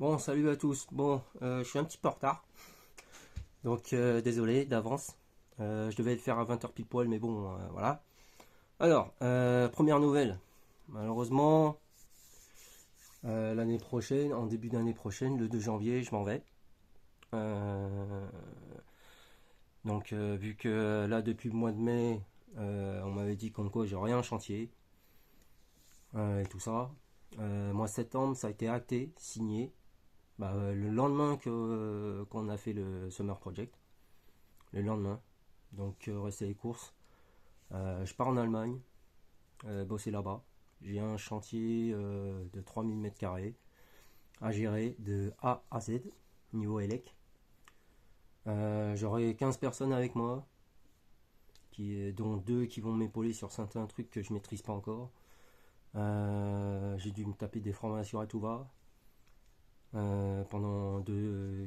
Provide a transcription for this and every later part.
Bon, salut à tous. Bon, je suis un petit peu en retard, donc désolé d'avance. Je devais le faire à 20h pile poil, mais bon, voilà. Alors, première nouvelle. Malheureusement, l'année prochaine, en début d'année prochaine, le 2 janvier, je m'en vais. Euh, vu que là, depuis le mois de mai, on m'avait dit comme quoi j'aurais un chantier et tout ça. Mois de septembre, ça a été acté, signé. Bah, le lendemain qu'on a fait le Summer Project, le lendemain. Donc, rester les courses. Je pars en Allemagne, bosser là-bas. J'ai un chantier de 3000 m² à gérer de A à Z, niveau élec. J'aurai 15 personnes avec moi, dont 2 qui vont m'épauler sur certains trucs que je maîtrise pas encore. J'ai dû me taper des formations à tout va pendant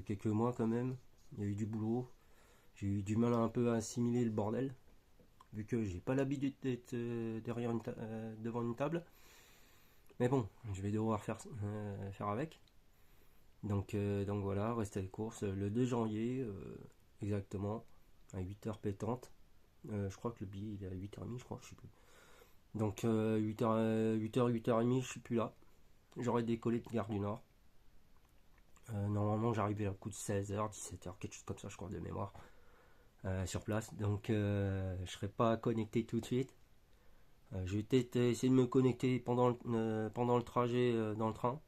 quelques mois quand même. Il y a eu du boulot. J'ai eu du mal un peu à assimiler le bordel, vu que j'ai pas l'habitude d'être devant une table. Mais bon, je vais devoir faire avec. Donc voilà, rester à la course le 2 janvier, exactement, à 8h pétante. Je crois que le billet il est à 8h30, je crois, je sais plus. Donc 8h, 8h, 8h30, je suis plus là. J'aurais décollé de Gare du Nord. Normalement, j'arrivais à coup de 16h, 17h, quelque chose comme ça, je crois, de mémoire, sur place. Donc je serai pas connecté tout de suite. Je vais peut-être essayer de me connecter pendant le trajet dans le train.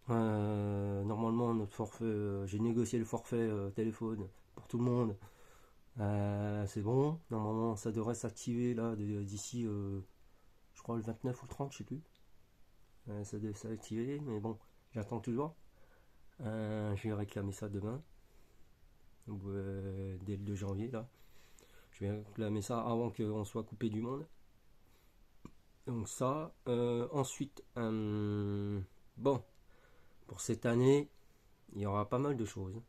Normalement, notre forfait, j'ai négocié le forfait téléphone pour tout le monde. C'est bon. Normalement, ça devrait s'activer là d'ici, je crois, le 29 ou le 30, je sais plus. Ça devrait s'activer, mais bon, j'attends toujours. Je vais réclamer ça demain, ou dès le 2 janvier là. Je vais réclamer ça avant qu'on soit coupé du monde. Donc ça. Ensuite, bon, pour cette année, il y aura pas mal de choses.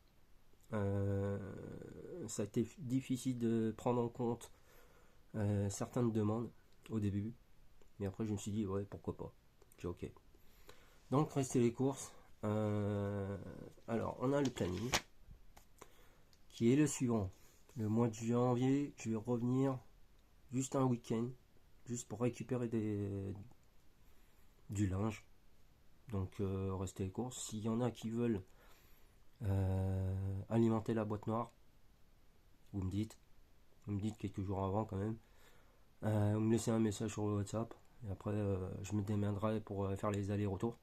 Euh, Ça a été difficile de prendre en compte certaines demandes au début, mais après je me suis dit ouais, pourquoi pas. J'ai ok. Donc rester les courses. Alors on a le planning qui est le suivant. Le mois de janvier, je vais revenir juste un week-end, juste pour récupérer du linge. Donc rester les courses. S'il y en a qui veulent alimenter la boîte noire, vous me dites. Vous me dites quelques jours avant quand même. Vous me laissez un message sur le WhatsApp. Et après, je me démènerai pour faire les allers-retours.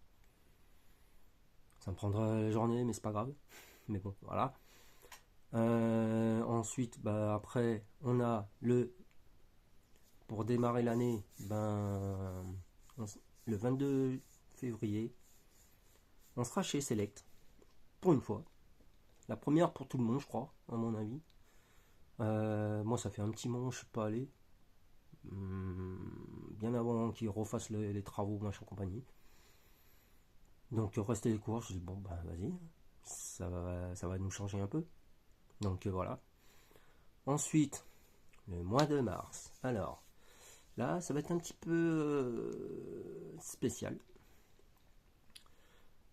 Ça me prendra la journée, mais c'est pas grave. Mais bon, voilà. Ensuite, bah, après, on a pour démarrer l'année, le 22 février, on sera chez Select. Pour une fois. La première pour tout le monde, je crois, à mon avis. Moi, ça fait un petit moment que je suis pas allé. Bien avant qu'ils refassent les travaux, machin compagnie. Donc rester les courses, je dis bon bah vas-y, ça va nous changer un peu. Donc voilà. Ensuite, le mois de mars. Alors, là, ça va être un petit peu spécial.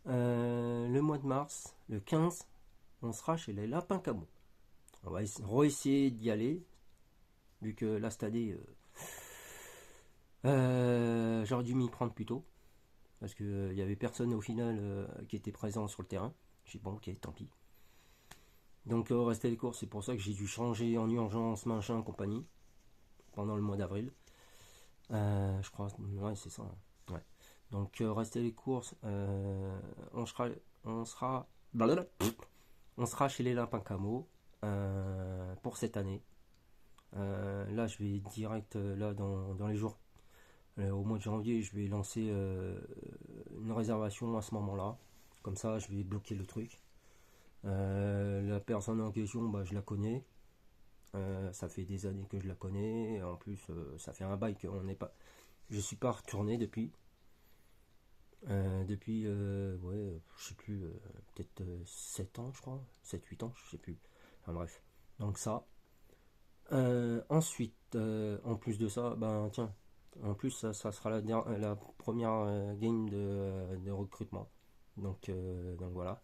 Le mois de mars, le 15, on sera chez les Lapins Cameaux. On va essayer d'y aller, vu que là, cette année, j'aurais dû m'y prendre plus tôt, parce qu'il y avait personne au final qui était présent sur le terrain. J'ai dit bon, ok, tant pis. Donc rester les courses, c'est pour ça que j'ai dû changer en urgence, machin, compagnie, pendant le mois d'avril. Je crois, ouais, c'est ça. Ouais. Donc rester les courses, on sera, on sera, on sera chez les Lapins Camo pour cette année. Là, je vais direct là dans les jours. Au mois de janvier, je vais lancer une réservation à ce moment-là. Comme ça, je vais bloquer le truc. La personne en question, bah, je la connais. Ça fait des années que je la connais. En plus, ça fait un bail qu'on n'est pas. Je suis pas retourné depuis. Ouais, je sais plus, peut-être 7 ans, je crois. 7 8 ans, je sais plus. Enfin bref. Donc ça. Ensuite, en plus de ça, ben tiens, en plus, ça sera la première game de recrutement. Donc voilà.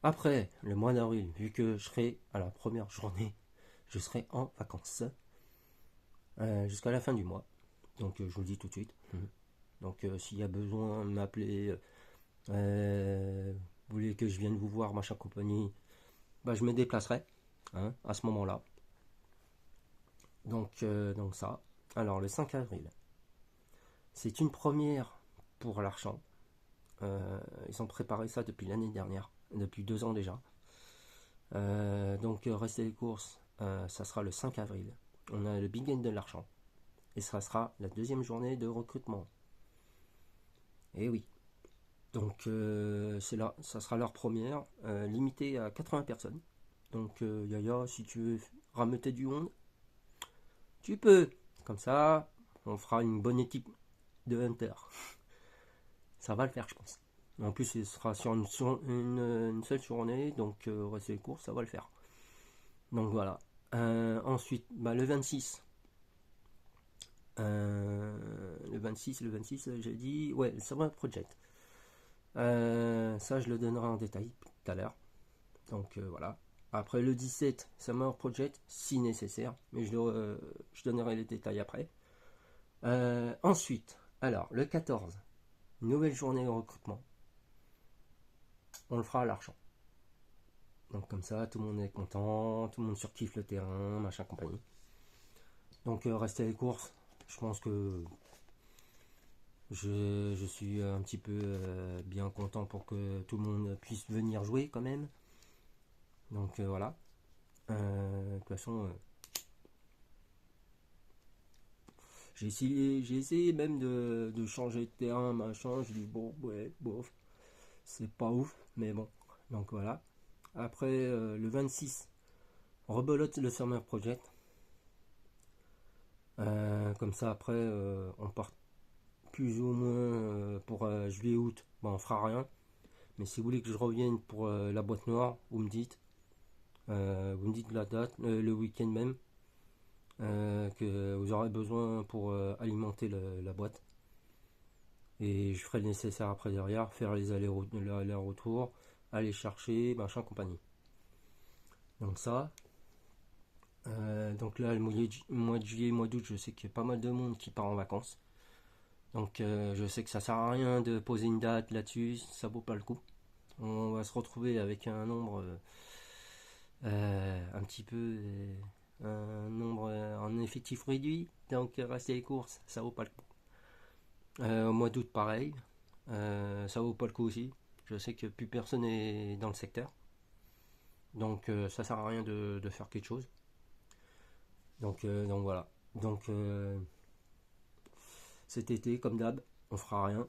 Après, le mois d'avril, vu que je serai à la première journée, je serai en vacances jusqu'à la fin du mois. Donc je vous le dis tout de suite. Donc s'il y a besoin de m'appeler, vous voulez que je vienne vous voir, machin compagnie, bah, je me déplacerai à ce moment-là. Donc ça. Alors le 5 avril, c'est une première pour l'Archamp. Ils ont préparé ça depuis l'année dernière, depuis 2 ans déjà. Donc restez les courses, ça sera le 5 avril. On a le Big End de l'Archamp. Et ça sera la deuxième journée de recrutement. Et oui. Donc c'est là, ça sera leur première, limitée à 80 personnes. Donc Yaya, si tu veux rameuter du monde, tu peux. Comme ça, on fera une bonne équipe de Hunter. Ça va le faire, je pense. En plus, ce sera sur une seule journée, donc rester les courses, ça va le faire. Donc voilà. Ensuite, bah, le 26. Le 26, j'ai dit. Ouais, le Summer Project. Ça, je le donnerai en détail tout à l'heure. Donc voilà. Après le 17, Summer Project, si nécessaire. Mais je donnerai les détails après. Ensuite, alors, le 14, nouvelle journée de recrutement. On le fera à l'Archamp. Donc comme ça, tout le monde est content, tout le monde surkiffe le terrain, machin compagnie. Donc restez à les courses. Je pense que je suis un petit peu bien content pour que tout le monde puisse venir jouer quand même. Donc voilà. De toute façon, j'ai essayé même de changer de terrain, machin. J'ai dit bon, ouais, bof, c'est pas ouf, mais bon. Donc voilà. Après le 26, rebelote le Summer Project. Comme ça, après, on part plus ou moins pour juillet-août. Bon, on fera rien. Mais si vous voulez que je revienne pour la boîte noire, vous me dites. Vous me dites la date, le week-end même, que vous aurez besoin pour alimenter la boîte. Et je ferai le nécessaire après derrière, faire les allers-retours, aller chercher, machin, compagnie. Donc ça. Donc là, le mois de juillet, mois d'août, je sais qu'il y a pas mal de monde qui part en vacances. Donc je sais que ça sert à rien de poser une date là-dessus, ça vaut pas le coup. On va se retrouver avec un nombre un petit peu un nombre en effectif réduit, donc rester les courses, ça vaut pas le coup. Au mois d'août, pareil, ça vaut pas le coup aussi. Je sais que plus personne est dans le secteur, donc ça sert à rien de faire quelque chose. Donc voilà. Donc cet été, comme d'hab, on fera rien.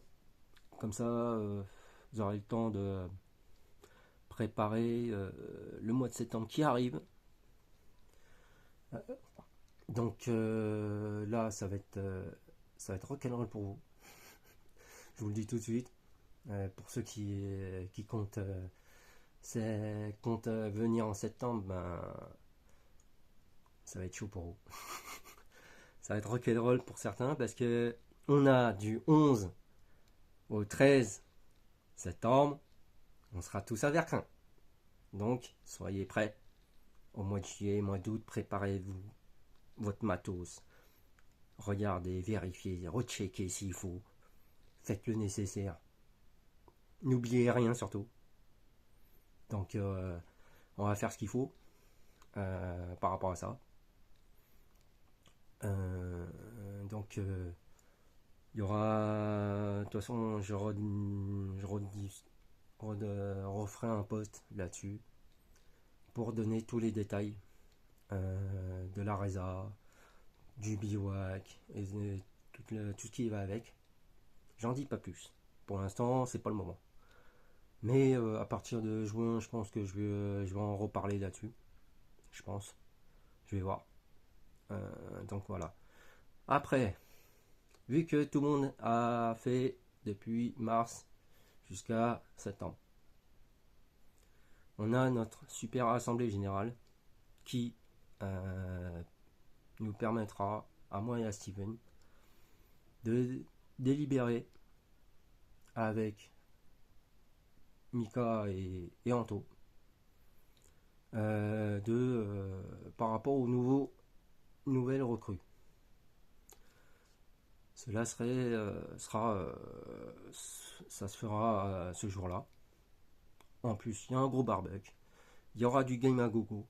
Comme ça, vous aurez le temps de préparer le mois de septembre qui arrive. Donc là, ça va être rock'n'roll pour vous. Je vous le dis tout de suite. Pour ceux qui comptent venir en septembre, ben, ça va être chaud pour vous. Ça va être rock'n'roll pour certains parce que on a du 11 au 13 septembre, on sera tous à Verquin. Donc, soyez prêts. Au mois de juillet, mois d'août, préparez-vous votre matos. Regardez, vérifiez, recheckez s'il faut. Faites le nécessaire. N'oubliez rien surtout. Donc, on va faire ce qu'il faut par rapport à ça. Donc, il y aura. De toute façon, je referai un post là-dessus pour donner tous les détails de la résa, du bivouac et tout ce qui va avec. J'en dis pas plus. Pour l'instant, c'est pas le moment. Mais à partir de juin, je pense que je vais en reparler là-dessus. Je pense. Je vais voir. Donc voilà. Après, vu que tout le monde a fait depuis mars jusqu'à septembre, on a notre super assemblée générale qui nous permettra, à moi et à Steven, de délibérer avec Mika et Anto, par rapport aux nouvelles recrues. Cela ça se fera ce jour-là. En plus, il y a un gros barbecue. Il y aura du game à gogo.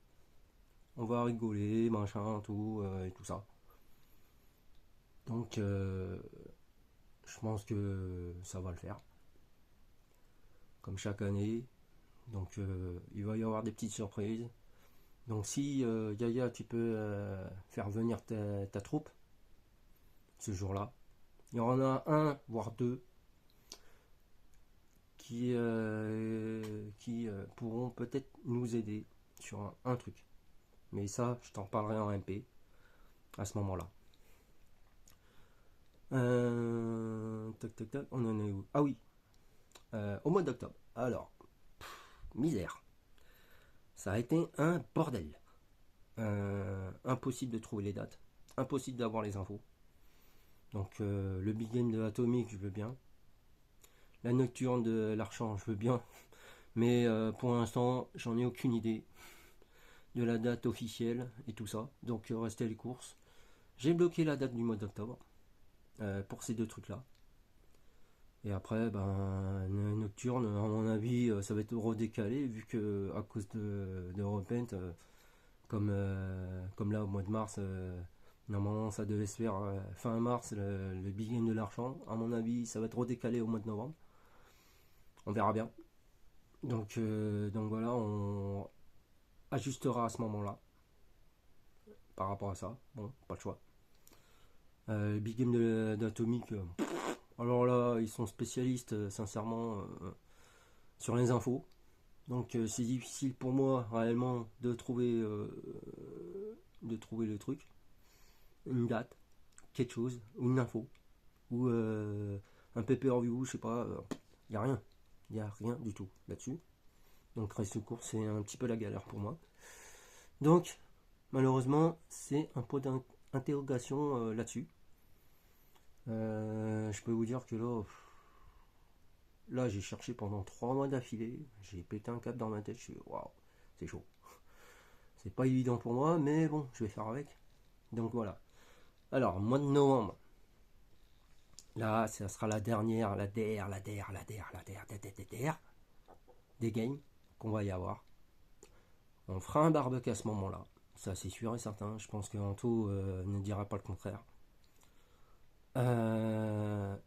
On va rigoler, machin, tout, et tout ça. Donc, je pense que ça va le faire. Comme chaque année. Donc, il va y avoir des petites surprises. Donc, si Yaya, tu peux faire venir ta troupe ce jour-là. Il y en a un, voire deux, qui pourront peut-être nous aider sur un truc. Mais ça, je t'en parlerai en MP à ce moment-là. Tac, tac, tac, on en est où? Ah oui, au mois d'octobre. Alors, misère. Ça a été un bordel. Impossible de trouver les dates. Impossible d'avoir les infos. Donc, le big game de Atomic, je veux bien. La nocturne de l'Archant, je veux bien. Mais pour l'instant, j'en ai aucune idée de la date officielle et tout ça. Donc, restez les courses. J'ai bloqué la date du mois d'octobre pour ces deux trucs-là. Et après, nocturne, à mon avis, ça va être redécalé vu que à cause de Repent, comme là au mois de mars, normalement ça devait se faire fin mars, le big game de l'Archant. À mon avis, ça va être redécalé au mois de novembre. On verra bien. Donc voilà, on ajustera à ce moment-là par rapport à ça. Bon, pas le choix. Le big game d'Atomic, alors là, ils sont spécialistes, sincèrement, sur les infos. Donc c'est difficile pour moi réellement de trouver le truc, une date, quelque chose, ou une info, ou un pay-per-view, je sais pas, il n'y a rien. Il n'y a rien du tout là-dessus. Donc reste de course, c'est un petit peu la galère pour moi. Donc malheureusement, c'est un point d'interrogation là-dessus. Je peux vous dire que là j'ai cherché pendant 3 mois d'affilée, j'ai pété un câble dans ma tête, je suis waouh, c'est chaud. C'est pas évident pour moi, mais bon, je vais faire avec. Donc voilà. Alors, mois de novembre. Là, ça sera la dernière, la DR des games qu'on va y avoir. On fera un barbecue à ce moment-là. Ça, c'est sûr et certain. Je pense que Anto ne dira pas le contraire.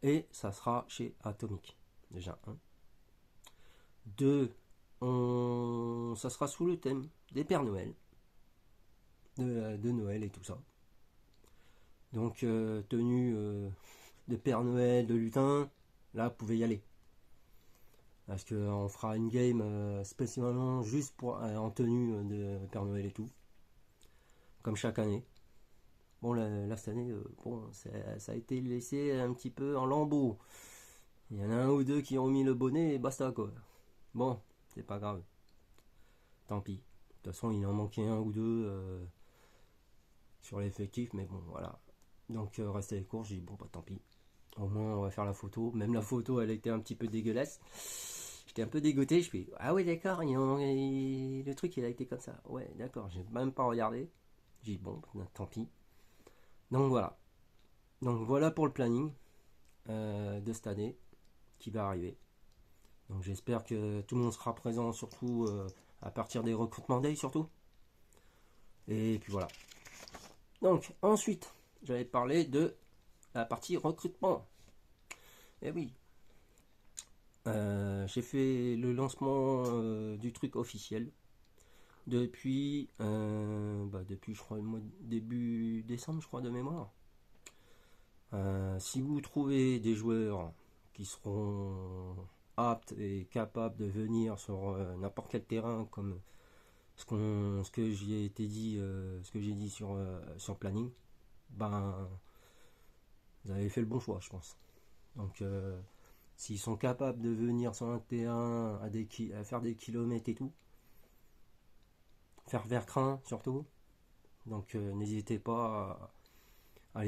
Et ça sera chez Atomic. Déjà, un. Deux, ça sera sous le thème des Pères Noël. De Noël et tout ça. Donc, tenue de Père Noël, de lutin, là, vous pouvez y aller. Parce qu'on fera une game spécialement juste en tenue de Père Noël et tout. Comme chaque année. Bon, là cette année, ça a été laissé un petit peu en lambeaux. Il y en a un ou deux qui ont mis le bonnet et basta quoi. Bon, c'est pas grave. Tant pis. De toute façon, il en manquait un ou deux sur l'effectif, mais bon, voilà. Donc, rester les courses, j'ai dit bon, bah tant pis. Au moins, on va faire la photo. Même la photo, elle était un petit peu dégueulasse. J'étais un peu dégoûté. Je fais ah ouais, d'accord, le truc, il a été comme ça. Ouais, d'accord, j'ai même pas regardé. J'ai dit bon, tant pis. Donc voilà. Donc voilà pour le planning de cette année qui va arriver. Donc j'espère que tout le monde sera présent, surtout à partir des recrutements day surtout. Et puis voilà. Donc ensuite, j'avais parlé de la partie recrutement. Et oui. J'ai fait le lancement du truc officiel depuis je crois le mois début décembre, je crois, de mémoire. Si vous trouvez des joueurs qui seront aptes et capables de venir sur n'importe quel terrain comme ce que j'ai dit sur planning, vous avez fait le bon choix, je pense. Donc s'ils sont capables de venir sur un terrain à faire des kilomètres et tout, faire Vercrin surtout, donc n'hésitez pas à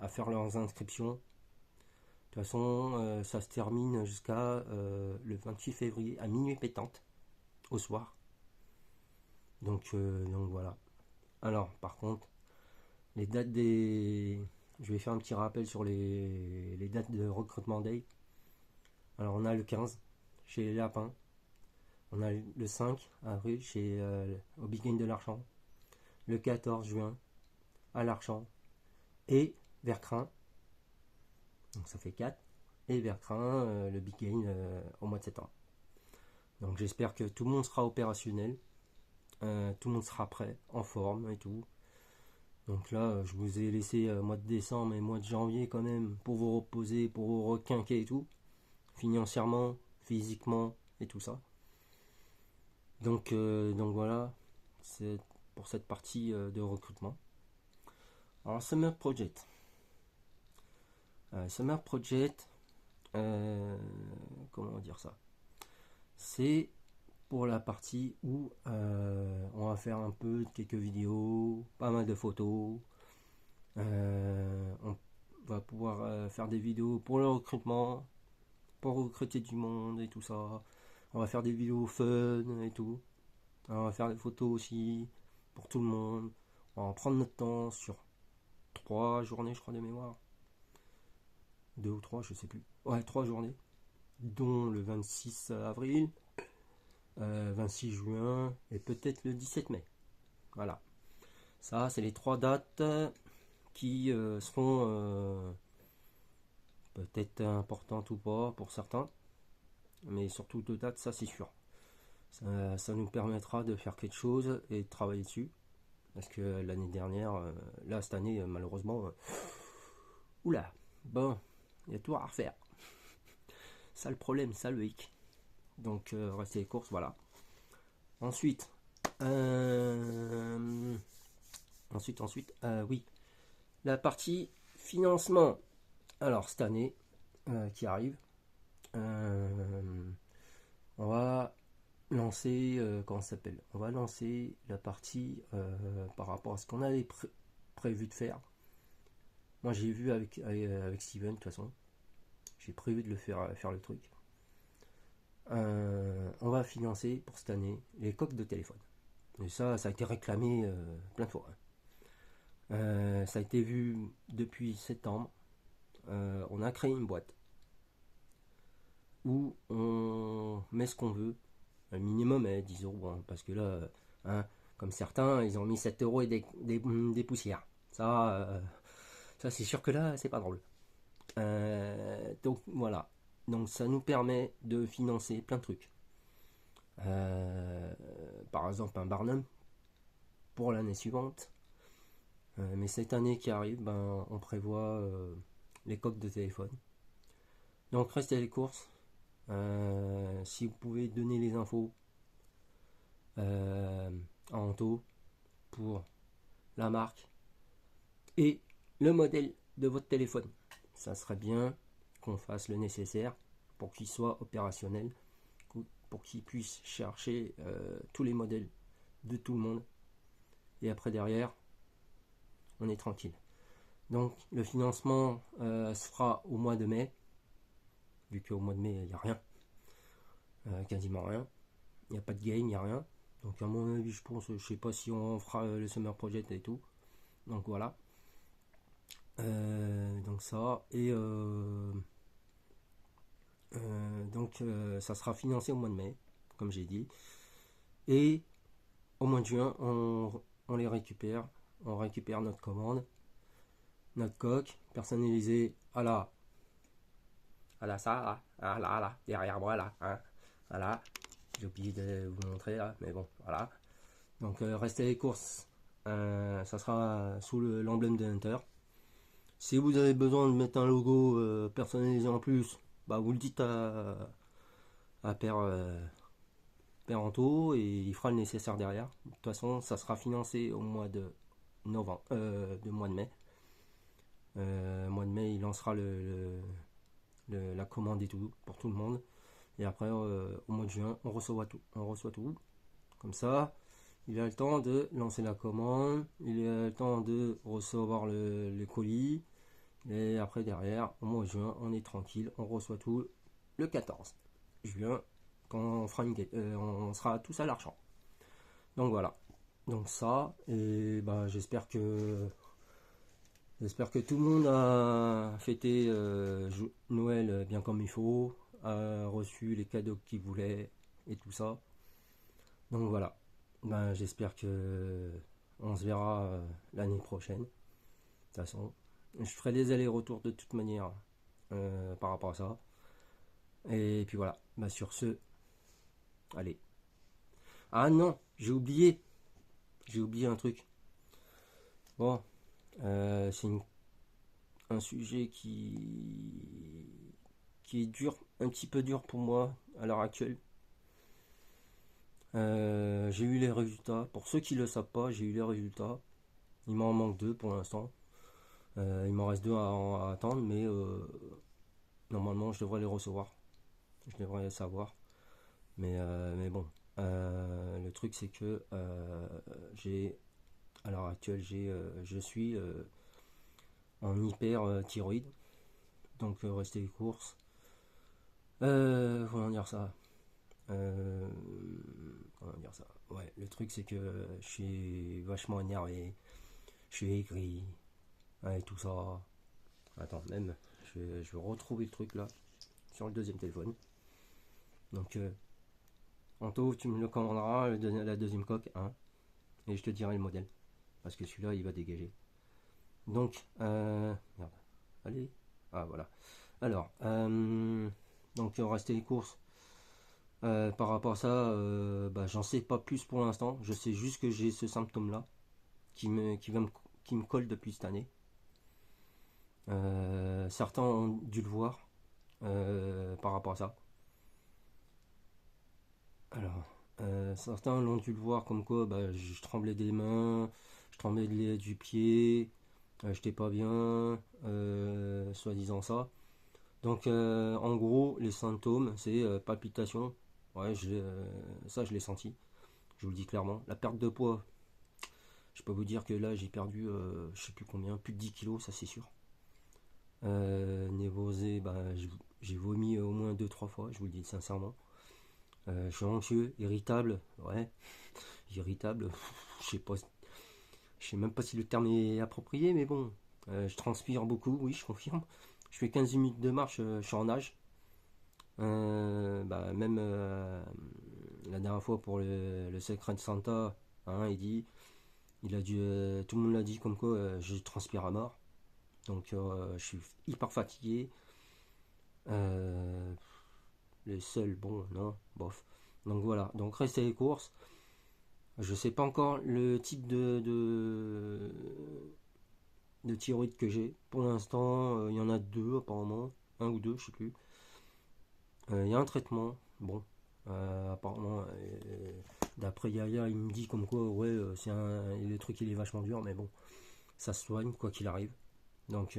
faire leurs inscriptions. toute façon, ça se termine jusqu'à le 28 février à minuit pétante, au soir. Donc voilà. Alors, par contre, les dates des... Je vais faire un petit rappel sur les dates de recrutement day. Alors, on a le 15 chez les Lapins. On a le 5 avril chez au Big Game de l'Archant. Le 14 juin à l'Archant. Et Vercrin. Donc ça fait 4. Et Vercrin, le Big Game au mois de septembre. Donc j'espère que tout le monde sera opérationnel. Tout le monde sera prêt, en forme et tout. Donc là, je vous ai laissé mois de décembre et mois de janvier quand même pour vous reposer, pour vous requinquer et tout. Financièrement, physiquement et tout ça. Donc voilà, c'est pour cette partie de recrutement. Alors Summer Project. Summer Project, comment dire ça? C'est pour la partie où on va faire un peu quelques vidéos, pas mal de photos. On va pouvoir faire des vidéos pour le recrutement, pour recruter du monde et tout ça. On va faire des vidéos fun et tout. On va faire des photos aussi pour tout le monde. On va prendre notre temps sur 3 journées, je crois, de mémoire. 2 ou 3, je sais plus. Ouais, 3 journées. Dont le 26 avril, 26 juin et peut-être le 17 mai. Voilà. Ça, c'est les 3 dates qui seront peut-être importantes ou pas pour certains. Mais surtout 2 dates, ça c'est sûr. Ça nous permettra de faire quelque chose et de travailler dessus. Parce que l'année dernière, là cette année, malheureusement, oula, bon, il y a tout à refaire. Ça le problème, ça le hic. Donc rester les courses, voilà. Ensuite, oui, la partie financement. Alors cette année qui arrive, on va lancer, comment ça s'appelle? On va lancer la partie par rapport à ce qu'on avait prévu de faire. Moi j'ai vu avec Steven, de toute façon, j'ai prévu de le faire le truc. On va financer pour cette année les coques de téléphone. Et ça a été réclamé plein de fois. Ça a été vu depuis septembre. On a créé une boîte où on met ce qu'on veut. Un minimum est 10 euros. Hein, parce que là, hein, comme certains, ils ont mis 7 euros et des poussières. Ça c'est sûr que là, c'est pas drôle. Donc voilà. Donc ça nous permet de financer plein de trucs. Par exemple un Barnum pour l'année suivante. Mais cette année qui arrive, ben, on prévoit les coques de téléphone. Donc restez à les courses. Si vous pouvez donner les infos à Anto pour la marque et le modèle de votre téléphone. Ça serait bien qu'on fasse le nécessaire pour qu'il soit opérationnel, pour qu'il puisse chercher tous les modèles de tout le monde. Et après derrière, on est tranquille. Donc le financement se fera au mois de mai, vu qu'au mois de mai, il n'y a rien. Quasiment rien. Il n'y a pas de game, il n'y a rien. Donc à mon avis, je pense, je sais pas si on fera le Summer Project et tout. Donc voilà. Donc ça. Et donc ça sera financé au mois de mai, comme j'ai dit. Et au mois de juin, on les récupère. On récupère notre commande, notre coque personnalisée à la ça, là, derrière moi, là, hein, voilà. J'ai oublié de vous montrer, là, mais bon, voilà. Donc, restez les courses, ça sera sous l'emblème de Hunter. Si vous avez besoin de mettre un logo personnalisé en plus, bah, vous le dites à Père Anto et il fera le nécessaire derrière. De toute façon, ça sera financé au mois de novembre, mois de mai. Mois de mai, il lancera la commande et tout pour tout le monde. Et après, au mois de juin, on reçoit tout. Comme ça, il a le temps de lancer la commande, il a le temps de recevoir le colis, Et après derrière, au mois de juin, on est tranquille, on reçoit tout le 14 juin, quand on sera tous à l'argent. Donc voilà. Donc ça, et bah, j'espère que tout le monde a fêté Noël bien comme il faut, a reçu les cadeaux qu'il voulait et tout ça. Donc voilà. Ben, j'espère que on se verra l'année prochaine. De toute façon, je ferai des allers-retours de toute manière par rapport à ça. Et puis voilà. Ben, sur ce, allez. Ah non, j'ai oublié un truc. Bon, c'est un sujet qui est dur, un petit peu dur pour moi à l'heure actuelle. J'ai eu les résultats. Pour ceux qui ne le savent pas, j'ai eu les résultats. Il m'en manque deux pour l'instant. Il m'en reste deux à attendre, mais normalement je devrais les recevoir. Je devrais savoir. Mais bon, le truc c'est que à l'heure actuelle, je suis en hyper-thyroïde. Donc rester les courses. Comment dire ça Euh, Comment dire ça Ouais, le truc c'est que je suis vachement énervé, je suis aigri, et tout ça. Attends, même, je vais retrouver le truc là, sur le deuxième téléphone. Donc, Anto, tu me le commanderas, la deuxième coque, hein, et je te dirai le modèle. Parce que celui-là, il va dégager. Donc, merde, allez, ah voilà. Alors, donc, rester les courses. Par rapport à ça, bah, j'en sais pas plus pour l'instant. Je sais juste que j'ai ce symptôme-là qui me colle depuis cette année. Certains ont dû le voir par rapport à ça. Alors, certains l'ont dû le voir comme quoi bah, je tremblais des mains, je tremblais du pied, j'étais pas bien, soi-disant ça. Donc, en gros, les symptômes, c'est palpitations. Ouais, ça, je l'ai senti. Je vous le dis clairement. La perte de poids, je peux vous dire que là, j'ai perdu, je sais plus combien, plus de 10 kilos, ça c'est sûr. Névrosé, bah, j'ai vomi au moins deux trois fois, je vous le dis sincèrement. Je suis anxieux, irritable, ouais, irritable, je sais pas, je sais même pas si le terme est approprié, mais bon, je transpire beaucoup, oui, je confirme. Je fais 15 minutes de marche, je suis en nage. Bah, même la dernière fois pour le Secret de Santa, hein, tout le monde l'a dit comme quoi je transpire à mort. Donc je suis hyper fatigué. Euh, les seuls, bon, non, bof. Donc voilà, donc restez les courses. Je sais pas encore le type de thyroïde que j'ai. Pour l'instant, il y en a deux apparemment. Un ou deux, je sais plus. Il y a un traitement. Bon, apparemment, d'après Yaya, il me dit comme quoi, ouais, le truc il est vachement dur, mais bon, ça se soigne quoi qu'il arrive. Donc,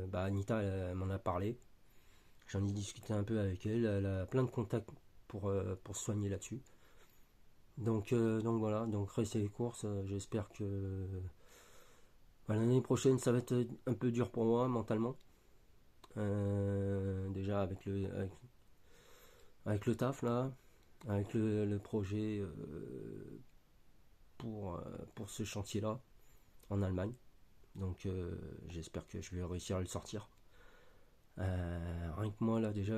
bah, Anita, elle m'en a parlé. J'en ai discuté un peu avec elle. Elle a plein de contacts pour se soigner là-dessus. Donc voilà, donc restez les courses. J'espère que bah, l'année prochaine, ça va être un peu dur pour moi mentalement. Déjà avec le taf là, avec le projet pour ce chantier-là en Allemagne. Donc j'espère que je vais réussir à le sortir. Rien que moi là déjà,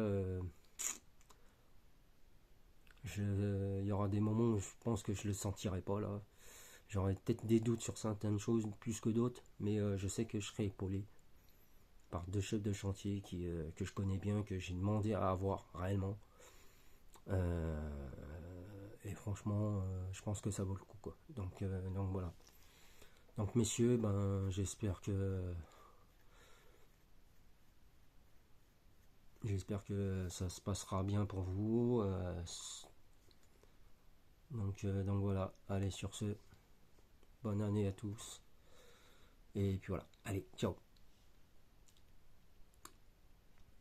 il y aura des moments où je pense que je le sentirai pas là. J'aurai peut-être des doutes sur certaines choses plus que d'autres, mais je sais que je serai épaulé par deux chefs de chantier que je connais bien, que j'ai demandé à avoir réellement. Euh, et franchement, je pense que ça vaut le coup quoi. Donc voilà. Donc messieurs, ben j'espère que ça se passera bien pour vous. Donc voilà. Allez sur ce, bonne année à tous. Et puis voilà. Allez, ciao.